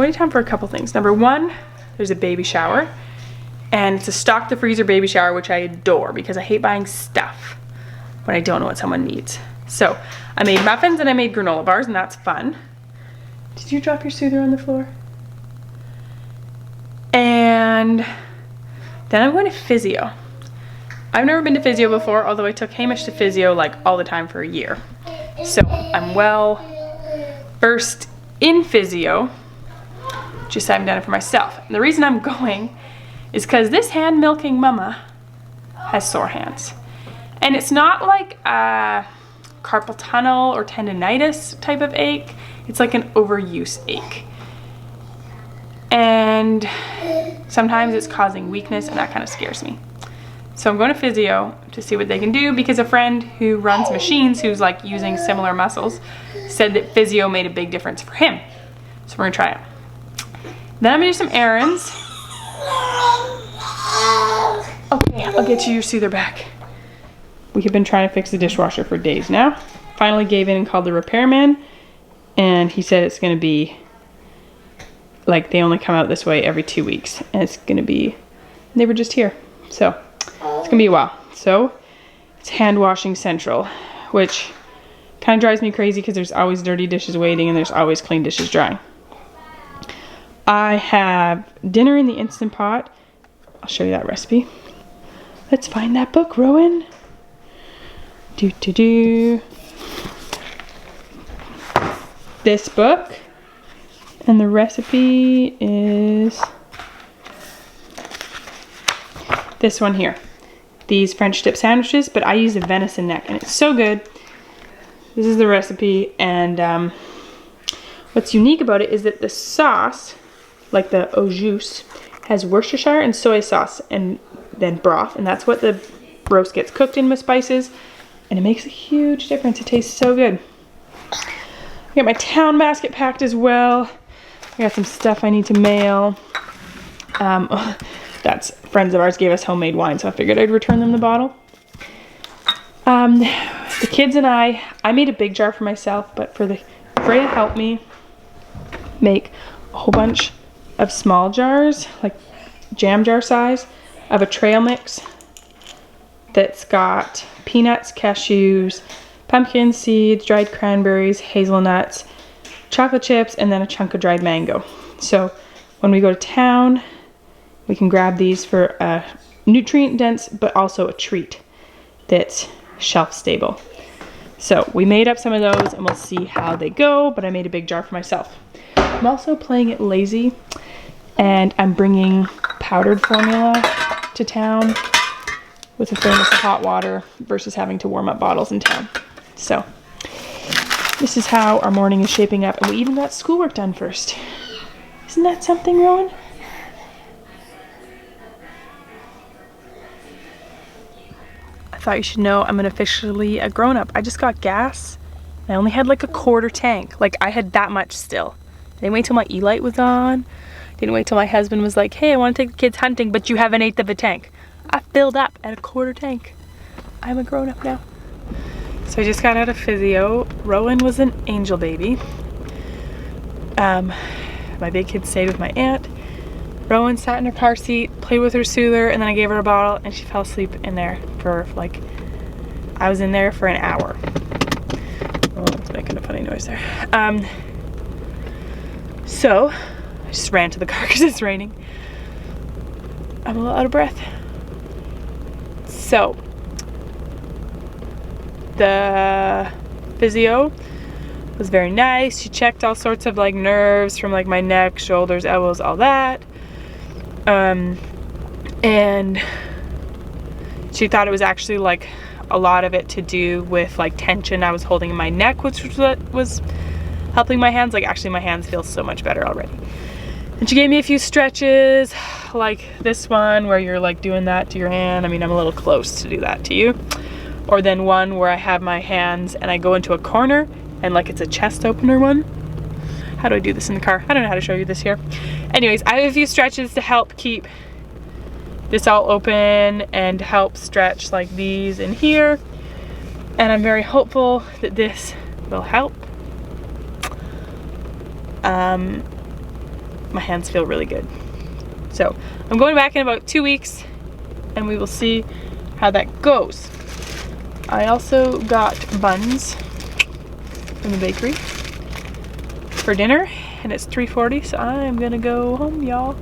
going to town for a couple things. Number one, there's a baby shower. And it's a stock the freezer baby shower, which I adore because I hate buying stuff when I don't know what someone needs. So I made muffins and I made granola bars, and that's fun. Did you drop your soother on the floor? And then I'm going to physio. I've never been to physio before, although I took Hamish to physio like all the time for a year. So I'm well versed in physio, just I haven't done it for myself. And the reason I'm going is because this hand milking mama has sore hands. And it's not like a carpal tunnel or tendonitis type of ache. It's like an overuse ache. And sometimes it's causing weakness, and that kind of scares me. So I'm going to physio to see what they can do, because a friend who runs machines, who's like using similar muscles, said that physio made a big difference for him. So we're gonna try it. Then I'm gonna do some errands. Okay, I'll get you your soother back. We have been trying to fix the dishwasher for days now. Finally gave in and called the repairman, and he said it's gonna be like they only come out this way every 2 weeks, and it's gonna be, they were just here. So it's gonna be a while. So it's hand washing central, which kind of drives me crazy because there's always dirty dishes waiting and there's always clean dishes drying. I have dinner in the Instant Pot. I'll show you that recipe. Let's find that book, Rowan. This book, and the recipe is this one here. These French dip sandwiches, but I use a venison neck and it's so good. This is the recipe, and what's unique about it is that the sauce, like the au jus, has Worcestershire and soy sauce and then broth, and that's what the roast gets cooked in with spices, and it makes a huge difference. It tastes so good. I got my town basket packed as well. I got some stuff I need to mail. That's friends of ours gave us homemade wine, so I figured I'd return them the bottle. The kids and I made a big jar for myself, but for Freya helped me make a whole bunch of small jars, like jam jar size, of a trail mix that's got peanuts, cashews, pumpkin seeds, dried cranberries, hazelnuts, chocolate chips, and then a chunk of dried mango. So when we go to town, we can grab these for a nutrient dense, but also a treat that's shelf stable. So we made up some of those and we'll see how they go, but I made a big jar for myself. I'm also playing it lazy, and I'm bringing powdered formula to town with a thermos of hot water versus having to warm up bottles in town. So this is how our morning is shaping up, and we even got schoolwork done first. Isn't that something, Rowan? I thought you should know I'm officially a grown-up. I just got gas. I only had like a quarter tank. Like, I had that much still. I didn't wait till my e-light was on. Didn't wait till my husband was like, hey, I want to take the kids hunting, but you have an eighth of a tank. I filled up at a quarter tank. I'm a grown-up now. So I just got out of physio. Rowan was an angel baby. My big kid stayed with my aunt. Rowan sat in her car seat, played with her soother, and then I gave her a bottle, and she fell asleep in there for like, I was in there for an hour. Oh, it's making a funny noise there. So I just ran to the car because it's raining. I'm a little out of breath. So the physio was very nice. She checked all sorts of like nerves from like my neck, shoulders, elbows, all that. And she thought it was actually like a lot of it to do with like tension I was holding in my neck, which was helping my hands. Like, actually my hands feel so much better already. And she gave me a few stretches, like this one where you're like doing that to your hand. I mean, I'm a little close to do that to you. Or then one where I have my hands and I go into a corner and like it's a chest opener one. How do I do this in the car? I don't know how to show you this here. Anyways, I have a few stretches to help keep this all open and to help stretch like these in here. And I'm very hopeful that this will help. my hands feel really good. So I'm going back in about 2 weeks and we will see how that goes. I also got buns from the bakery for dinner and it's 3:40, so I'm gonna go home, y'all.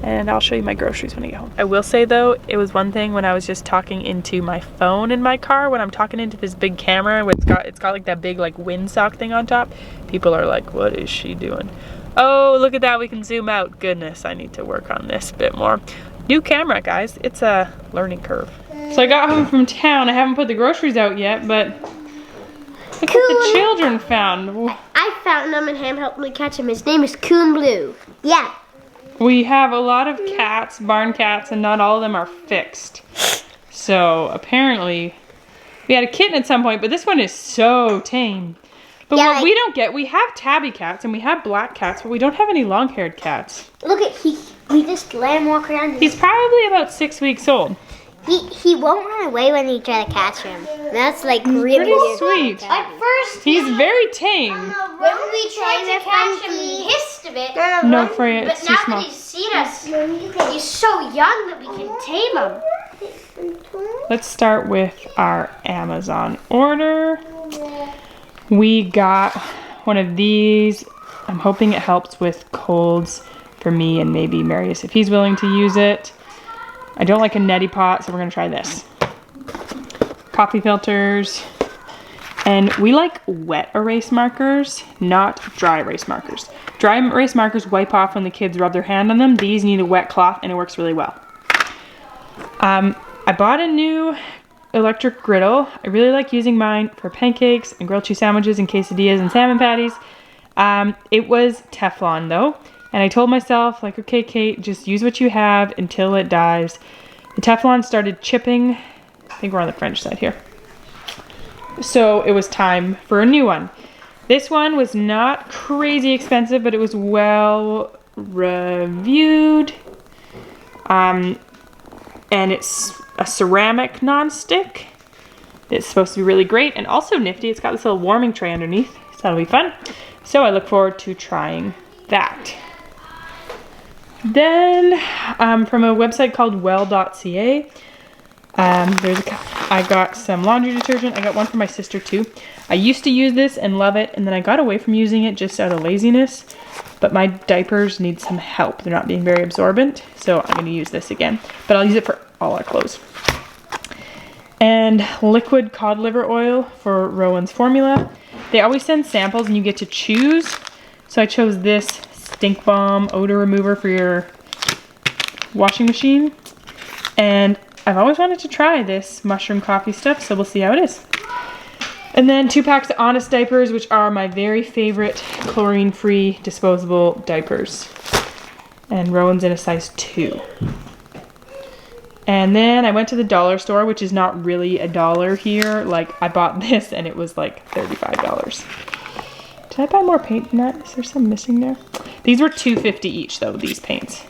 And I'll show you my groceries when I get home. I will say though, it was one thing when I was just talking into my phone in my car, when I'm talking into this big camera, it's got like that big like windsock thing on top. People are like, what is she doing? Oh, look at that, we can zoom out. Goodness, I need to work on this a bit more. New camera, guys, it's a learning curve. So I got home from town. I haven't put the groceries out yet, but look what the children found. I found him and Ham helped me catch him. His name is Coon Blue. Yeah. We have a lot of cats, barn cats, and not all of them are fixed. So apparently, we had a kitten at some point, but this one is so tame. But yeah, what we don't get, we have tabby cats and we have black cats, but we don't have any long-haired cats. Look at, we just let him walk around. He's probably about 6 weeks old. He won't run away when you try to catch him. That's like really pretty sweet. At first, he's very tame. When we tried to catch him, he hissed a bit. No, Freya, it's too small. But now that he's seen us, he's so young that we can tame him. Let's start with our Amazon order. We got one of these. I'm hoping it helps with colds for me and maybe Marius if he's willing to use it. I don't like a neti pot, so we're gonna try this. Coffee filters. And we like wet erase markers, not dry erase markers. Dry erase markers wipe off when the kids rub their hand on them. These need a wet cloth and it works really well. I bought a new electric griddle. I really like using mine for pancakes and grilled cheese sandwiches and quesadillas and salmon patties. It was Teflon though. And I told myself, like, okay, Kate, just use what you have until it dies. The Teflon started chipping. I think we're on the French side here. So it was time for a new one. This one was not crazy expensive, but it was well reviewed. And it's a ceramic non-stick. It's supposed to be really great and also nifty. It's got this little warming tray underneath, so that'll be fun. So I look forward to trying that. Then from a website called well.ca, I got some laundry detergent. I got one for my sister too. I used to use this and love it, and then I got away from using it just out of laziness. But my diapers need some help. They're not being very absorbent, so I'm going to use this again. But I'll use it for all our clothes. And liquid cod liver oil for Rowan's formula. They always send samples and you get to choose. So I chose this Stink Bomb odor remover for your washing machine. And I've always wanted to try this mushroom coffee stuff, so we'll see how it is. And then 2 packs of Honest diapers, which are my very favorite chlorine-free disposable diapers. And Rowan's in a size 2. And then I went to the dollar store, which is not really a dollar here. Like, I bought this and it was like $35. Did I buy more paint than that? Is there some missing there? These were $2.50 each though, these paints.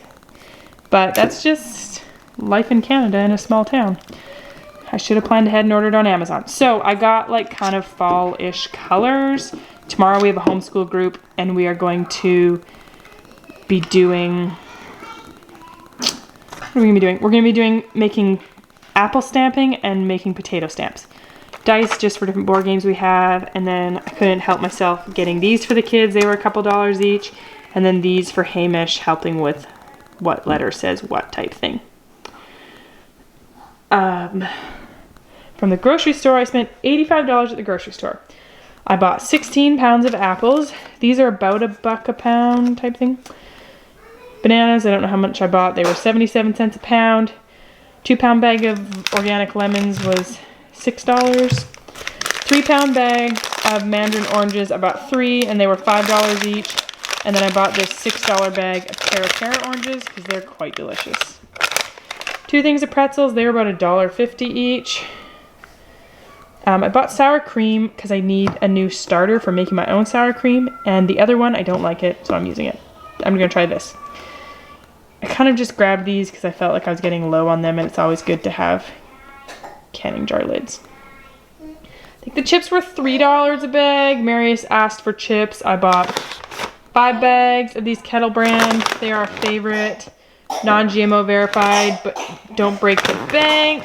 But that's just life in Canada in a small town. I should have planned ahead and ordered on Amazon. So I got like kind of fall-ish colors. Tomorrow we have a homeschool group and we are going to be doing, what are we gonna be doing? We're gonna be making apple stamping and making potato stamps. Dice just for different board games we have, and then I couldn't help myself getting these for the kids. They were a couple dollars each, and then these for Hamish, helping with what letter says what type thing. From the grocery store, I spent $85 at the grocery store. I bought 16 pounds of apples. These are about $1 a pound type thing. Bananas, I don't know how much I bought. They were 77 cents a pound. 2-pound bag of organic lemons was $6. 3-pound bag of mandarin oranges, I bought 3 and they were $5 each. And then I bought this $6 bag of Cara oranges because they're quite delicious. 2 things of pretzels, they were about $1.50 each. I bought sour cream because I need a new starter for making my own sour cream. And the other one, I don't like it, so I'm using it. I'm going to try this. I kind of just grabbed these because I felt like I was getting low on them, and it's always good to have canning jar lids. I think the chips were $3 a bag. Marius asked for chips. I bought 5 bags of these Kettle brands. They are our favorite. Non-GMO verified, but don't break the bank.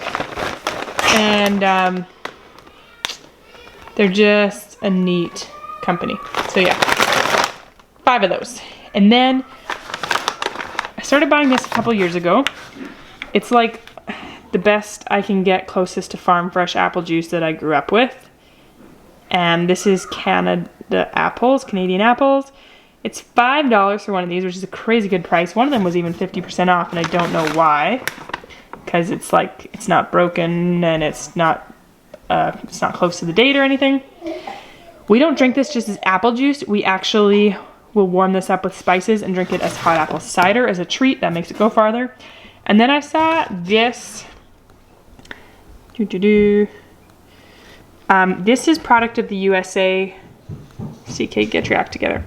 And they're just a neat company. So yeah, 5 of those. And then I started buying this a couple years ago. It's like the best I can get closest to farm fresh apple juice that I grew up with. And this is Canadian apples. It's $5 for one of these, which is a crazy good price. One of them was even 50% off, and I don't know why. Because it's like, it's not broken and it's not close to the date or anything. We don't drink this just as apple juice. We actually will warm this up with spices and drink it as hot apple cider as a treat. That makes it go farther. And then I saw this. This is product of the USA. See, Kate, get your act together.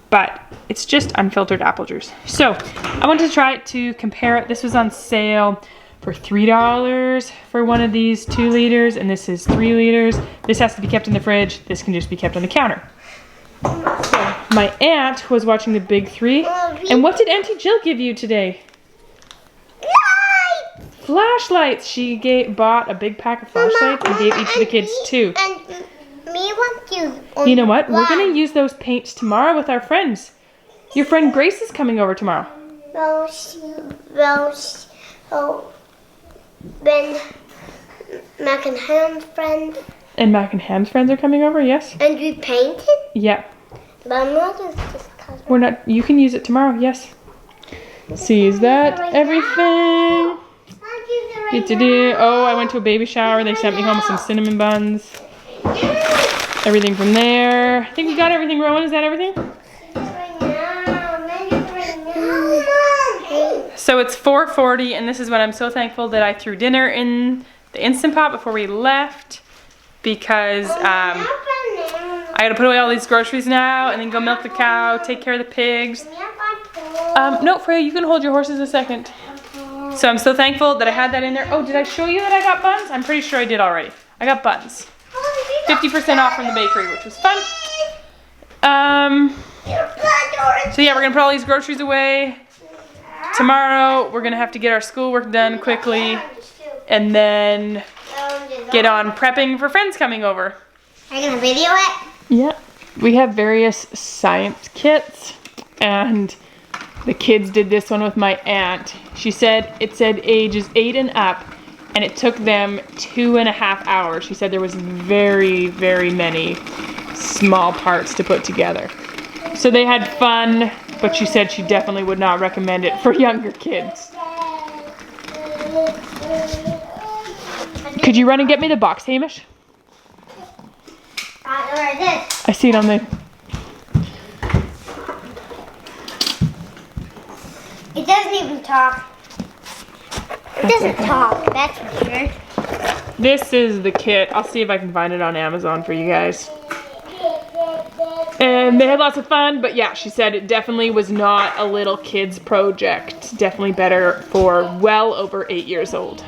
But it's just unfiltered apple juice. So I wanted to try it to compare it. This was on sale for $3 for one of these 2 liters, and this is 3 liters. This has to be kept in the fridge. This can just be kept on the counter. So my aunt was watching the Big 3. And what did Auntie Jill give you today? Flashlights. She bought a big pack of flashlights and gave each of the kids 2. And me want you. You know what? We're gonna use those paints tomorrow with our friends. Your friend Grace is coming over tomorrow. Then Mac and Ham's friends. And Mac and Ham's friends are coming over, yes? And we painted? Yeah. But I'm not just this color. We're not, you can use it tomorrow, yes. See, is that everything? Oh, I went to a baby shower. They sent me home with some cinnamon buns. Everything from there. I think we got everything, Rowan. Is that everything? So it's 4:40, and this is when I'm so thankful that I threw dinner in the Instant Pot before we left, because I gotta put away all these groceries now and then go milk the cow, take care of the pigs. No, Freya, you can hold your horses a second. So I'm so thankful that I had that in there. Oh, did I show you that I got buns? I'm pretty sure I did already. I got buns. 50% off from the bakery, which was fun. So yeah, we're gonna put all these groceries away. Tomorrow, we're gonna have to get our schoolwork done quickly and then get on prepping for friends coming over. Are you gonna video it? Yeah. We have various science kits, and the kids did this one with my aunt. She said it said ages 8 and up, and it took them 2.5 hours. She said there was very, very many small parts to put together. So they had fun, but she said she definitely would not recommend it for younger kids. Could you run and get me the box, Hamish? I see it on the... It doesn't even talk. It doesn't talk, that's for sure. This is the kit. I'll see if I can find it on Amazon for you guys. And they had lots of fun, but yeah, she said it definitely was not a little kid's project. Definitely better for well over 8 years old.